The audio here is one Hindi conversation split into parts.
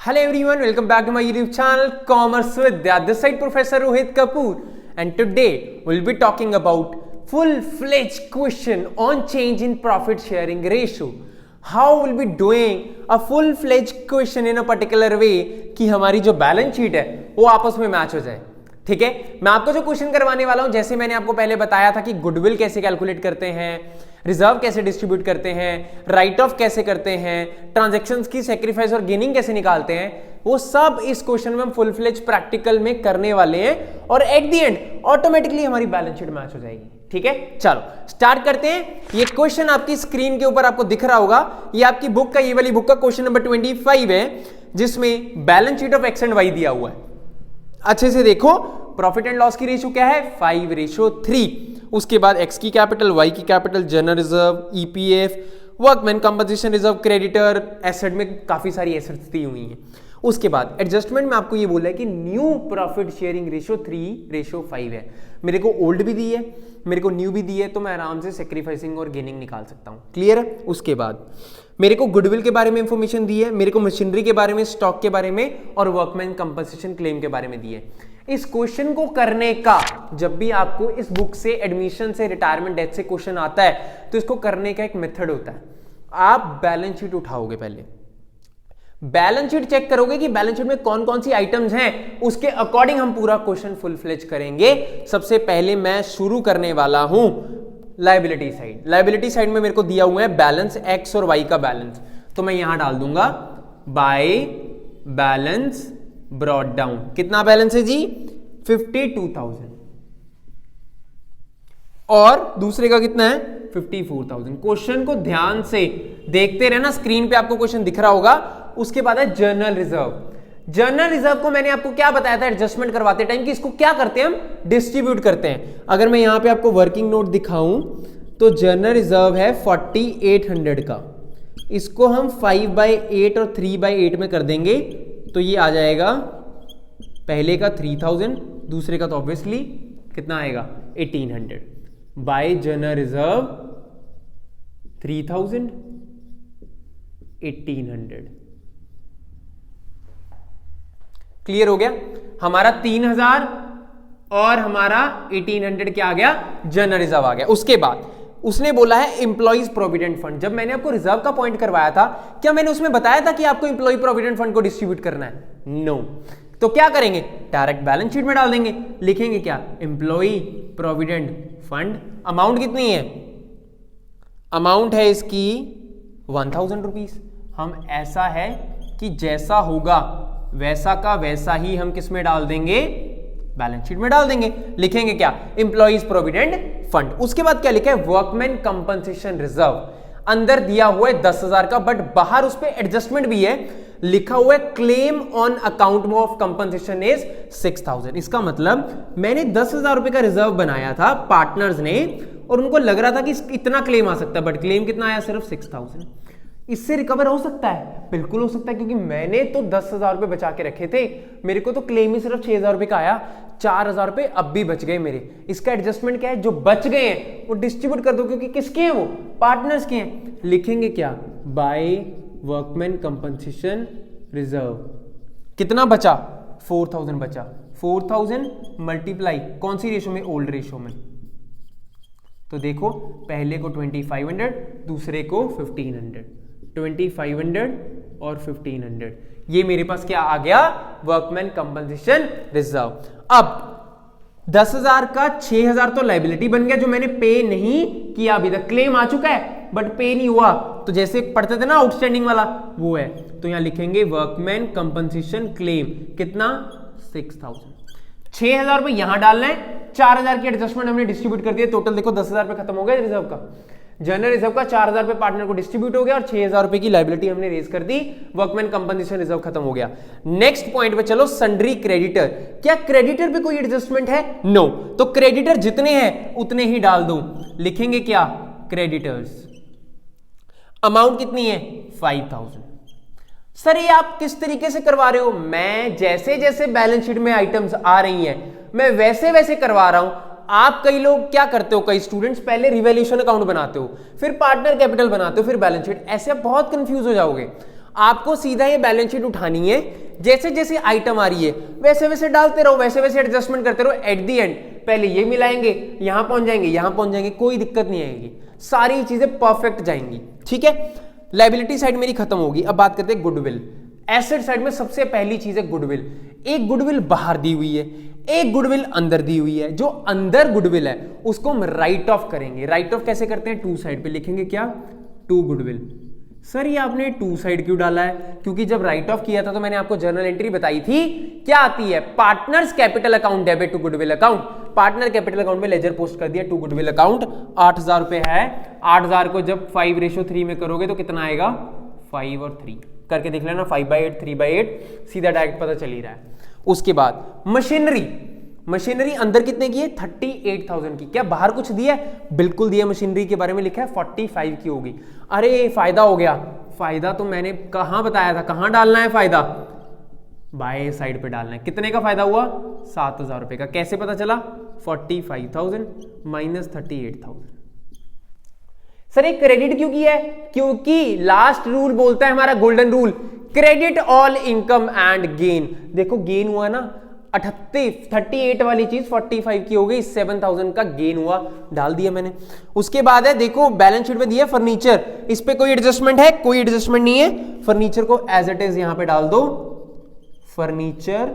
Hello everyone, welcome back to my YouTube channel Commerce Vidya. This side Professor Rohit Kapoor, and today we'll be talking about full-fledged question on change in profit sharing ratio. How we'll be doing a full-fledged question in a particular way कि हमारी जो बैलेंस शीट है वो आपस में मैच हो जाए. ठीक है, मैं आपको जो क्वेश्चन करवाने वाला हूं, जैसे मैंने आपको पहले बताया था कि गुडविल कैसे कैलकुलेट करते हैं, रिजर्व कैसे डिस्ट्रीब्यूट करते हैं, राइट ऑफ कैसे करते हैं, ट्रांजैक्शंस की सैक्रिफाइस और गेनिंग कैसे निकालते हैं, वो सब इस क्वेश्चन में हम फुल फ्लेज प्रैक्टिकल में करने वाले हैं और एट द एंड ऑटोमेटिकली हमारी बैलेंस शीट मैच हो जाएगी. ठीक है, चलो स्टार्ट करते हैं. ये क्वेश्चन आपकी स्क्रीन के ऊपर आपको दिख रहा होगा. ये आपकी बुक का, ये वाली बुक का क्वेश्चन नंबर 25 है, जिसमें balance sheet of X and Y दिया हुआ है. अच्छे से देखो, प्रॉफिट एंड लॉस की रेशियो क्या है 5:3. उसके बाद एक्स की कैपिटल, वाई की capital, general reserve, EPF, workman compensation reserve, creditor, asset में काफी सारी एसेट्स दी हुई हैं. उसके बाद एडजस्टमेंट में आपको ये बोला है कि न्यू प्रॉफिट शेयरिंग रेशियो 3:5 है. मेरे को ओल्ड भी दी है, मेरे को न्यू भी दी है, तो मैं आराम से सेक्रीफाइसिंग और गेनिंग निकाल सकता हूं. क्लियर है. उसके बाद मेरे को गुडविल के बारे में इंफॉर्मेशन दी है, मेरे को मशीनरी के बारे में, स्टॉक के बारे में और वर्कमैन कंपनसेशन क्लेम के बारे में दी है. इस क्वेश्चन को करने का, जब भी आपको इस बुक से, एडमिशन से, रिटायरमेंट डेथ से क्वेश्चन आता है, तो इसको करने का एक मेथड होता है. आप बैलेंस शीट उठाओगे, पहले बैलेंस शीट चेक करोगे कि बैलेंस शीट में कौन कौन सी आइटम्स हैं, उसके अकॉर्डिंग हम पूरा क्वेश्चन फुल फ्लेज करेंगे. सबसे पहले मैं शुरू करने वाला हूं लायबिलिटी साइड. लायबिलिटी साइड में मेरे को दिया हुआ है बैलेंस एक्स और वाई का बैलेंस, तो मैं यहां डाल दूंगा बाय बैलेंस ब्रॉट डाउन. कितना बैलेंस है जी 52,000 और दूसरे का कितना है 54,000. क्वेश्चन को ध्यान से देखते रहना, स्क्रीन पे आपको क्वेश्चन दिख रहा होगा. उसके बाद है जर्नल रिजर्व. जर्नल रिजर्व को मैंने आपको क्या बताया था एडजस्टमेंट करवाते टाइम कि इसको क्या करते हैं हम, डिस्ट्रीब्यूट करते हैं. अगर मैं यहां पे आपको वर्किंग नोट दिखाऊं तो जर्नल रिजर्व है 4800 का. इसको हम 5/8 और 3/8 में कर देंगे, तो ये आ जाएगा पहले का 3000, दूसरे का तो ऑब्वियसली कितना आएगा 1800. Bye journal reserve 3000 1800. क्लियर हो गया. हमारा 3000 और हमारा 1800 क्या आ गया, जनरल रिजर्व आ गया. उसके बाद उसने बोला है एम्प्लॉइज प्रोविडेंट फंड. जब मैंने आपको रिजर्व का पॉइंट करवाया था, क्या मैंने उसमें बताया था कि आपको एम्प्लॉय प्रोविडेंट फंड को डिस्ट्रीब्यूट करना है? नो. तो क्या करेंगे, डायरेक्ट बैलेंस शीट में डाल देंगे. लिखेंगे क्या, एम्प्लॉय प्रोविडेंट फंड. अमाउंट कितनी है, अमाउंट है इसकी 1000 रुपीज. हम ऐसा है कि जैसा होगा वैसा का वैसा ही हम किस में डाल देंगे, बैलेंस शीट में डाल देंगे. लिखेंगे क्या, एम्प्लॉइज प्रोविडेंट फंड. उसके बाद क्या लिखा है, वर्कमैन कंपनसेशन रिजर्व. अंदर दिया हुआ है 10,000 का, बट बाहर उस पर एडजस्टमेंट भी है, लिखा हुआ है claim on account of compensation is 6,000. इसका मतलब मैंने 10,000 रुपए का रिजर्व बनाया था पार्टनर्स ने, और उनको लग रहा था कि इतना क्लेम आ सकता है, बट क्लेम कितना आया, सिर्फ 6,000. इससे रिकवर हो सकता है, बिल्कुल हो सकता है, क्योंकि मैंने तो 10,000 रुपए बचा के रखे थे. मेरे को तो क्लेम ही सिर्फ 6,000 रुपए का आया, 4,000 रुपए अब भी बच गए मेरे. इसका एडजस्टमेंट क्या है, जो बच गए हैं वो डिस्ट्रीब्यूट कर दो, क्योंकि किसके हैं वो, पार्टनर्स के हैं. लिखेंगे क्या, बाय वर्कमैन कंपनसेशन रिजर्व. कितना बचा, 4,000 बचा. 4,000 मल्टीप्लाई कौन सी रेशो में, ओल्ड रेशो में. तो देखो, पहले को 2500, दूसरे को 1500. 2500 और 1500, ये मेरे पास क्या आ गया, वर्कमैन कंपनसेशन रिजर्व. अब 10,000 का 6,000 तो लायबिलिटी बन गया, जो मैंने पे नहीं किया अभी तक. क्लेम आ चुका है बट पे नहीं हुआ, तो जैसे पढ़ते थे ना आउटस्टैंडिंग वाला, वो है. तो यहां लिखेंगे वर्कमैन कंपनसेशन क्लेम. कितना, 6,000. 6,000 रुपए यहां डालना है, 4,000 की एडजस्टमेंट हमने डिस्ट्रीब्यूट कर दिया. टोटल देखो 10,000 रुपए खत्म हो गया रिजर्व का. जनरल रिजर्व का 4,000 रुपए पार्टनर को डिस्ट्रीब्यूट हो गया, और 6,000 रुपए की लायबिलिटी हमने रेज कर दी. वर्कमैन कंपनसेशन रिजर्व खत्म हो गया. नेक्स्ट पॉइंट पे चलो, सन्ड्री क्रेडिटर. क्या क्रेडिटर पे कोई एडजस्टमेंट है? नो. तो क्रेडिटर जितने हैं उतने ही डाल दो. लिखेंगे क्या, क्रेडिटर्स. अमाउंट कितनी है, 5,000. सर ये आप किस तरीके से करवा रहे हो, मैं जैसे जैसे बैलेंस शीट में आइटम्स आ रही हैं मैं वैसे वैसे करवा रहा हूं. आप कई लोग क्या करते हो, कई स्टूडेंट्स पहले रिवैल्यूएशन अकाउंट बनाते हो, फिर पार्टनर कैपिटल बनाते हो, फिर बैलेंस शीट. ऐसे आप बहुत कंफ्यूज हो जाओगे. आपको सीधा ये बैलेंस शीट उठानी है, जैसे जैसे आइटम आ रही है वैसे वैसे डालते रहो, वैसे वैसे एडजस्टमेंट करते रहो। एट दी एंड पहले ये मिलाएंगे, यहां पहुंच जाएंगे, यहां पहुंच जाएंगे, कोई दिक्कत नहीं आएगी, सारी चीजें परफेक्ट जाएंगी। ठीक है, लायबिलिटी साइड मेरी खत्म होगी। अब बात करते हैं गुडविल। एसेट साइड में सबसे पहली चीज है गुडविल। एक गुडविल बाहर दी हुई है, एक गुडविल अंदर दी हुई है। जो अंदर गुडविल है उसको हम राइट ऑफ करेंगे। राइट ऑफ कैसे करते हैं? टू साइड पे लिखेंगे क्या? To goodwill. सर ये आपने टू साइड क्यों डाला है? क्योंकि जब राइट ऑफ किया था तो मैंने आपको जर्नल एंट्री बताई थी, क्या आती है? Partners capital account debit to goodwill account. Partner capital account में लेजर पोस्ट कर दिया टू गुडविल अकाउंट, 8000 रुपए है। 8000 को जब 5:3 में करोगे तो कितना आएगा? 5 और 3 करके देख लेना, 5/8 3/8 सीधा डायरेक्ट पता चल ही रहा है। उसके बाद मशीनरी। मशीनरी अंदर कितने की है? 38,000 की। क्या बाहर कुछ दिया है? बिल्कुल दिया। मशीनरी के बारे में लिखा है 45 की होगी। अरे फायदा हो गया। फायदा तो मैंने कहां बताया था, कहां डालना है फायदा? बाएं साइड पे डालना है। कितने का फायदा हुआ? 7,000 रुपए का। कैसे पता चला? 45,000 माइनस 38,000। सर एक क्रेडिट क्यों किया है? क्योंकि लास्ट रूल बोलता है हमारा golden rule, credit all income and gain. देखो गेन हुआ ना 38 वाली चीज 45 की हो गई, 7,000 का गेन हुआ, डाल दिया मैंने। उसके बाद है देखो बैलेंस शीट में दिया फर्नीचर, इस पे कोई एडजस्टमेंट है? कोई एडजस्टमेंट नहीं है। फर्नीचर को एज इट इज यहां पे डाल दो। फर्नीचर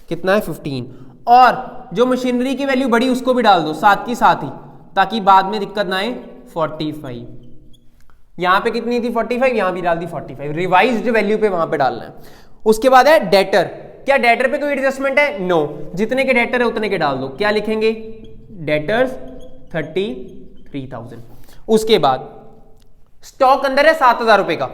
कितना है? 15। और जो मशीनरी की वैल्यू बढ़ी उसको भी डाल दो साथ की साथ ही, ताकि बाद में दिक्कत ना आए। 45 यहां पे कितनी थी? 45, यहां भी डाल दी 45। रिवाइज्ड वैल्यू पे वहां पे डालना है। उसके बाद है डेटर। क्या डेटर पे कोई एडजस्टमेंट है? नो। जितने के डेटर है उतने के डाल दो। क्या लिखेंगे? डेटर्स 33,000। उसके बाद स्टॉक अंदर है 7,000 रुपए का।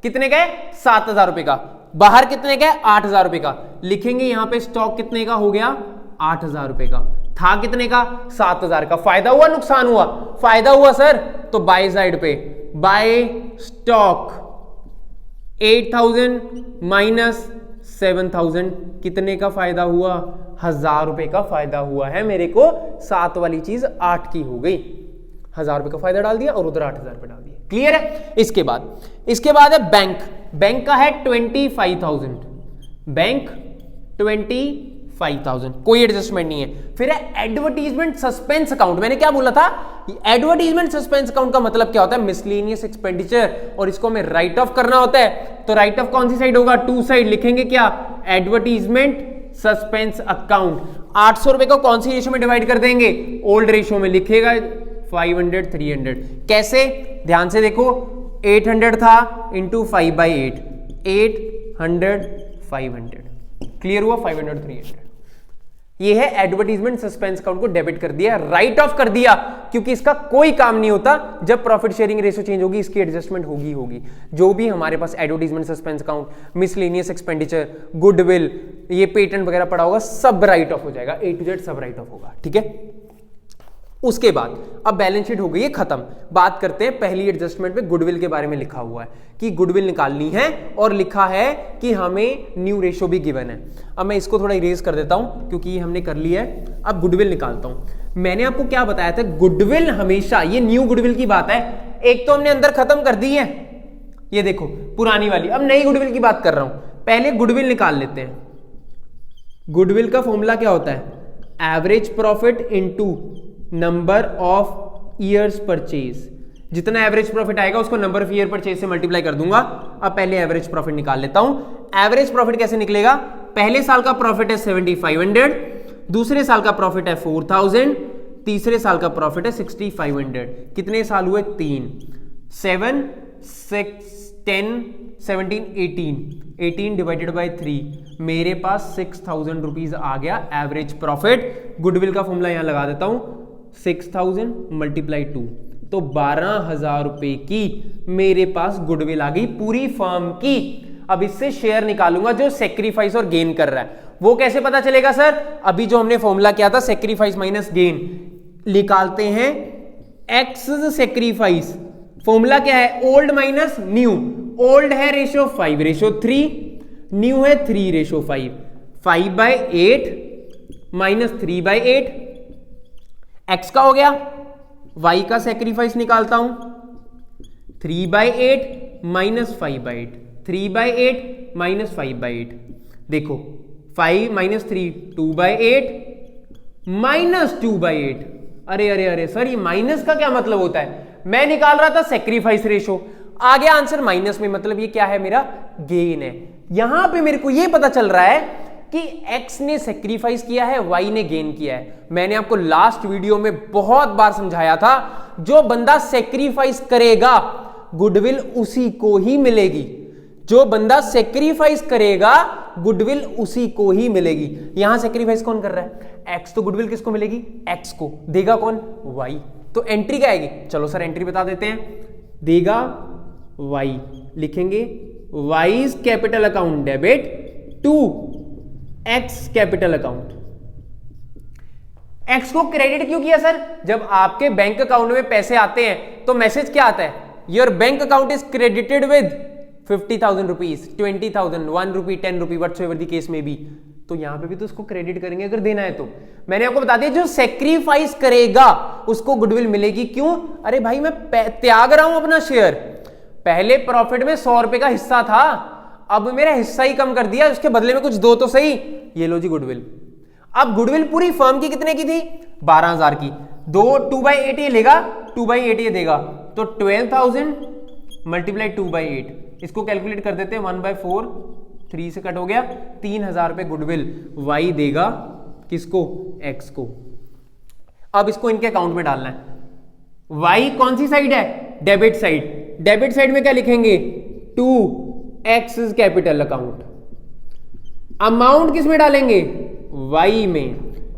कितने का है? 7,000 रुपए का। बाहर कितने का है? 8,000 रुपए का। लिखेंगे यहां पे स्टॉक कितने का हो गया? 8,000 रुपए का। था कितने का? 7,000 का। फायदा हुआ नुकसान हुआ? फायदा हुआ सर। तो बाय साइड पे बाय स्टॉक 8,000 माइनस 7,000 कितने का फायदा हुआ? 1,000 रुपए का फायदा हुआ है मेरे को। 7 वाली चीज 8 की हो गई। 1,000 रुपए का फायदा डाल दिया और उधर 8,000 रुपए डाल दिया। क्लियर है? इसके बाद है बैंक। बैंक का है 25,000। बैंक 25,000, कोई एडजस्टमेंट नहीं है। फिर है एडवर्टीजमेंट सस्पेंस अकाउंट। मैंने क्या बोला था? एडवर्टीजमेंट सस्पेंस अकाउंट का मतलब क्या होता है? मिसलेनियस एक्सपेंडिचर, और इसको हमें राइट ऑफ करना होता है। तो राइट ऑफ कौन सी साइड होगा? To side. लिखेंगे क्या? Advertisement suspense account. 800 रुपए को कौन सी रेशियो में डिवाइड कर देंगे? ओल्ड रेशियो में। लिखेगा 500 300। कैसे? ध्यान से देखो, 800 था इंटू 5/8, 800 500। क्लियर हुआ? 500 300। ये है एडवर्टीजमेंट सस्पेंस अकाउंट को डेबिट कर दिया, राइट ऑफ कर दिया, क्योंकि इसका कोई काम नहीं होता। जब प्रॉफिट शेयरिंग रेशियो चेंज होगी इसकी एडजस्टमेंट होगी। जो भी हमारे पास advertisement suspense account, miscellaneous expenditure, goodwill, ये पेटेंट वगैरह पड़ा होगा, सब राइट ऑफ हो जाएगा। A to Z सब राइट ऑफ होगा। ठीक है? उसके बाद अब बैलेंस शीट हो गई है खत्म। बात करते हैं पहली एडजस्टमेंट में गुडविल के बारे में लिखा हुआ है कि गुडविल निकालनी है, और लिखा है कि हमें न्यू रेशियो भी गिवन है। अब मैं इसको थोड़ा इरेज कर देता हूं क्योंकि हमने कर लिया है। अब गुडविल निकालता हूं। मैंने आपको क्या बताया था? गुडविल हमेशा, ये न्यू गुडविल की बात है, एक तो हमने अंदर खत्म कर दी है, ये देखो पुरानी वाली। अब नई गुडविल की बात कर रहा हूं। पहले गुडविल निकाल लेते हैं। गुडविल का फॉर्मूला क्या होता है? Average profit into number of years purchase. जितना एवरेज प्रॉफिट आएगा उसको नंबर ऑफ ईयर परचेज से मल्टीप्लाई कर दूंगा। अब पहले एवरेज प्रॉफिट निकाल लेता हूं। एवरेज प्रॉफिट कैसे निकलेगा? पहले साल का प्रॉफिट है 7,500, दूसरे साल का प्रॉफिट है 4,000, तीसरे साल का प्रॉफिट है 6,500। कितने साल हुए? 3। 7 6 10 17 18 डिवाइडेड बाय 3, मेरे पास 6,000 रुपीज आ गया एवरेज प्रॉफिट। गुडविल का फॉर्मूला यहां लगा देता हूं, 6,000 मल्टीप्लाई 2, तो 12,000 रुपए की मेरे पास गुडविल आ गई पूरी फर्म की। अब इससे शेयर निकालूंगा जो सेक्रीफाइस और गेन कर रहा है। वो कैसे पता चलेगा सर? अभी जो हमने फॉर्मूला किया था सेक्रीफाइस माइनस गेन, निकालते हैं एक्स सेक्रीफाइस। फॉर्मूला क्या है? Old minus new. ओल्ड है रेशियो 5:3, न्यू है 3:5। 5/8 माइनस 3/8 एक्स का हो गया। वाई का सेक्रीफाइस निकालता हूं, 3/8 माइनस 5/8, 3/8 माइनस 5/8। देखो 5 माइनस 3 2/8 माइनस 2/8। अरे अरे अरे सर, ये माइनस का क्या मतलब होता है? मैं निकाल रहा था सेक्रीफाइस रेशो, आ गया आंसर माइनस में, मतलब ये क्या है, मेरा गेन है। यहां पे मेरे को ये पता चल रहा है कि x ने सेक्रीफाइस किया है, y ने गेन किया है। मैंने आपको लास्ट वीडियो में बहुत बार समझाया था, जो बंदा सेक्रीफाइस करेगा गुडविल उसी को ही मिलेगी। जो बंदा सेक्रीफाइस करेगा गुडविल उसी को ही मिलेगी। यहां सेक्रीफाइस कौन कर रहा है? x, तो गुडविल किसको मिलेगी? x को। देगा कौन? y। तो एंट्री क्या आएगी? चलो सर एंट्री बता देते हैं। देगा y, लिखेंगे y capital account debit to x capital account. x को क्रेडिट क्यों किया सर? जब आपके बैंक अकाउंट में पैसे आते हैं तो मैसेज क्या आता है? Your bank account is credited with 50,000 rupees, 20,000, 1 rupee, 10 rupee, whatsoever the case में भी। तो यहां पे भी तो उसको क्रेडिट करेंगे अगर देना है तो। मैंने आपको बता दिया, जो सेक्रीफाइस करेगा उसको गुडविल मिलेगी। क्यों? अरे भाई मैं त्याग रहा हूं अपना शेयर। पहले प्रॉफिट में 100 रुपए का हिस्सा था, अब मेरा हिस्सा ही कम कर दिया, उसके बदले में कुछ दो तो सही। ये लो जी गुडविल। अब गुडविल पूरी फर्म की कितने की थी? 12,000 की। 2/8 ये लेगा, 2/8 ये देगा, तो 12,000 मल्टीप्लाई 2/8। इसको कैलकुलेट कर देते हैं, 1/4, 3 से कट हो गया, 3,000 रुपए गुडविल y देगा किसको? x को। अब इसको इनके अकाउंट में डालना है। y कौन सी साइड है? Debit side. डेबिट साइड में क्या लिखेंगे? To x capital account. Amount किस में डालेंगे? y में।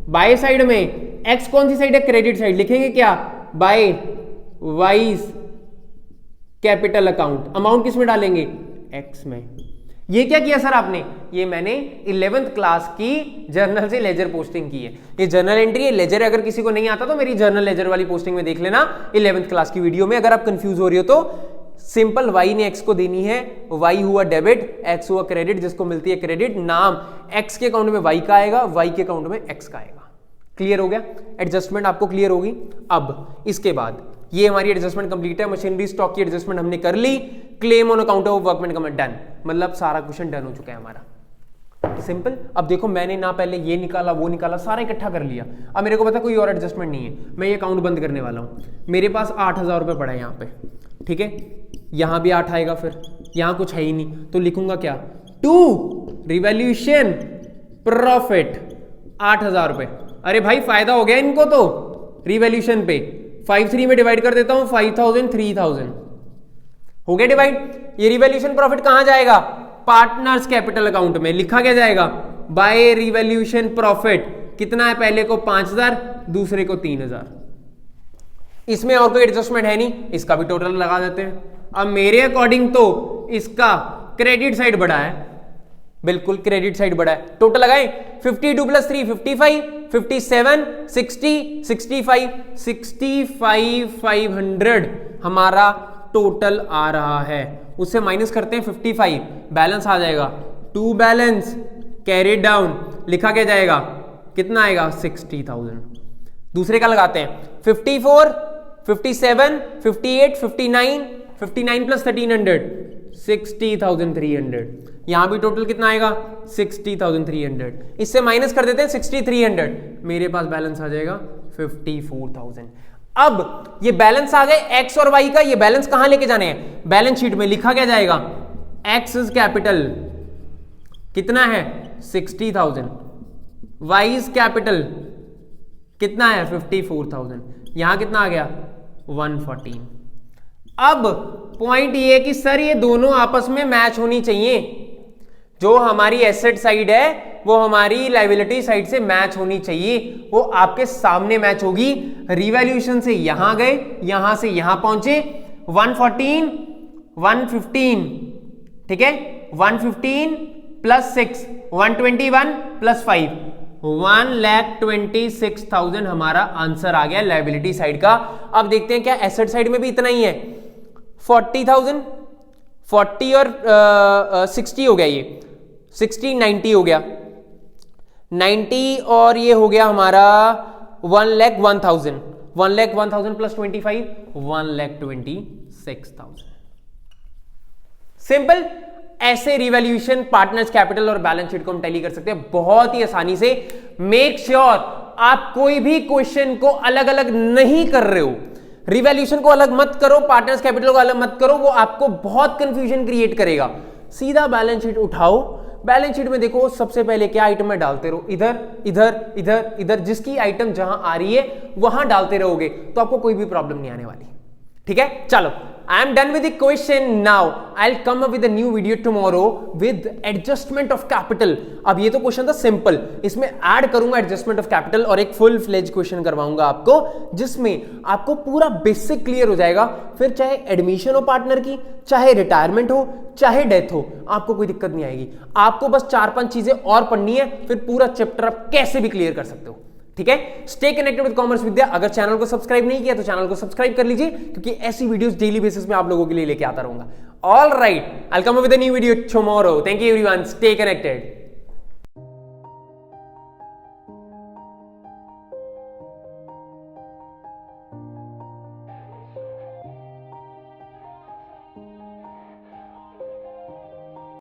बाय साइड में x कौन सी साइड है? Credit side. लिखेंगे क्या? By y capital account. Amount किस में डालेंगे? x में। ये क्या किया सर आपने? ये मैंने 11th क्लास की जर्नल से लेजर पोस्टिंग की है। ये जर्नल एंट्री है, लेजर अगर किसी को नहीं आता तो मेरी जर्नल लेजर वाली पोस्टिंग में देख लेना 11th क्लास की वीडियो में। अगर आप कंफ्यूज हो रही हो तो सिंपल y ने x को देनी है, y हुआ डेबिट, x हुआ क्रेडिट, जिसको मिलती है क्रेडिट, नाम x के अकाउंट में y का आएगा, y के अकाउंट में x का आएगा। क्लियर हो गया? एडजस्टमेंट आपको क्लियर होगी। अब इसके बाद ये हमारी एडजस्टमेंट कंप्लीट है। मशीनरी स्टॉक की एडजस्टमेंट हमने कर ली। Claim on account of workman commit done, मतलब सारा क्वेश्चन डन हो चुका है हमारा। सिंपल। अब देखो मैंने ना पहले ये निकाला वो निकाला, सारा इकट्ठा कर लिया। अब मेरे को पता कोई और एडजस्टमेंट नहीं है, मैं ये अकाउंट बंद करने वाला हूं। मेरे पास 8,000 रुपए पड़ा है यहाँ पे, ठीक है। यहां भी 8 आएगा, फिर यहां कुछ है ही नहीं, तो लिखूंगा क्या? टू रिवैल्यूएशन प्रॉफिट 8,000 रुपए। अरे भाई फायदा हो गया इनको तो रिवैल्यूएशन पे। 5 3 में डिवाइड कर देता हूं, 5,000 3,000 हो गया डिवाइड। ये रिवैल्यूएशन प्रॉफिट कहां जाएगा? पार्टनर्स कैपिटल अकाउंट में। लिखा क्या जाएगा? By revaluation profit. कितना है? पहले को 5,000, दूसरे को 3,000। इसमें और कोई एडजस्टमेंट है नहीं, इसका भी टोटल लगा देते हैं। अब मेरे अकॉर्डिंग तो इसका क्रेडिट साइड बड़ा है, बिल्कुल क्रेडिट साइड बड़ा है। टोटल लगाएं, 52 + 3 55, 57 60 65 65 500 हमारा टोटल आ रहा है। उससे माइनस करते हैं 55, बैलेंस आ जाएगा। टू बैलेंस कैरी डाउन, लिखा क्या जाएगा? कितना आएगा? 60,000। दूसरे का लगाते हैं, 54 57 58 59 59 + 1,300 60,300। यहां भी टोटल कितना आएगा? 60,300। इससे माइनस कर देते हैं 6,300, मेरे पास बैलेंस आ जाएगा 54,000। अब ये बैलेंस आ गए एक्स और वाई का, ये बैलेंस कहां लेके जाने हैं? बैलेंस शीट में। लिखा क्या जाएगा? एक्स इज कैपिटल कितना है? 60,000। वाई इज कैपिटल कितना है? 54,000। यहां कितना आ गया? 114। अब पॉइंट ये कि सर ये दोनों आपस में मैच होनी चाहिए। जो हमारी एसेट साइड है वो हमारी लायबिलिटी साइड से मैच होनी चाहिए। वो आपके सामने मैच होगी। रिवैल्यूएशन से यहां गए, यहां से यहां पहुंचे, 114 115, ठीक है। 115 + 6 121 + 5 1,26,000 हमारा आंसर आ गया लायबिलिटी साइड का। अब देखते हैं क्या एसेट साइड में भी इतना ही है? 40,000, 40 और 60 हो गया, ये 60 90 हो गया, 90 और ये हो गया हमारा 1,01,000, 1,01,000 + 25 1,26,000। सिंपल। ऐसे रिवैल्यूएशन, पार्टनर्स कैपिटल और बैलेंस शीट को हम टैली कर सकते हैं बहुत ही आसानी से। मेक श्योर आप कोई भी क्वेश्चन को अलग अलग नहीं कर रहे हो, रिवैल्यूएशन को अलग मत करो, पार्टनर्स कैपिटल को अलग मत करो, वो आपको बहुत कंफ्यूजन क्रिएट करेगा। सीधा बैलेंस शीट उठाओ, बैलेंस शीट में देखो सबसे पहले क्या आइटम है डालते रहो, इधर इधर इधर इधर, जिसकी आइटम जहां आ रही है वहां डालते रहोगे तो आपको कोई भी प्रॉब्लम नहीं आने वाली। ठीक है, चलो I am done with the question. Now I will come up with a new video tomorrow with adjustment of capital. अब ये तो क्वेश्चन था सिंपल, इसमें ऐड करूंगा एडजस्टमेंट ऑफ कैपिटल और एक फुल फ्लेज क्वेश्चन करवाऊंगा आपको, जिसमें आपको पूरा बेसिक क्लियर हो जाएगा। फिर चाहे एडमिशन हो पार्टनर की, चाहे रिटायरमेंट हो, चाहे डेथ हो, आपको कोई दिक्कत नहीं आएगी। आपको बस 4-5 चीजें और पढ़नी है, फिर पूरा चैप्टर आप कैसे भी क्लियर कर सकते हो। ठीक है, स्टे कनेक्टेड विद कॉमर्स विद्या। अगर चैनल को सब्सक्राइब नहीं किया तो चैनल को सब्सक्राइब कर लीजिए, क्योंकि ऐसी वीडियोस डेली बेसिस में आप लोगों के लिए लेके आता रहूंगा। All right, I will come up with a new video tomorrow. Thank you everyone, stay connected.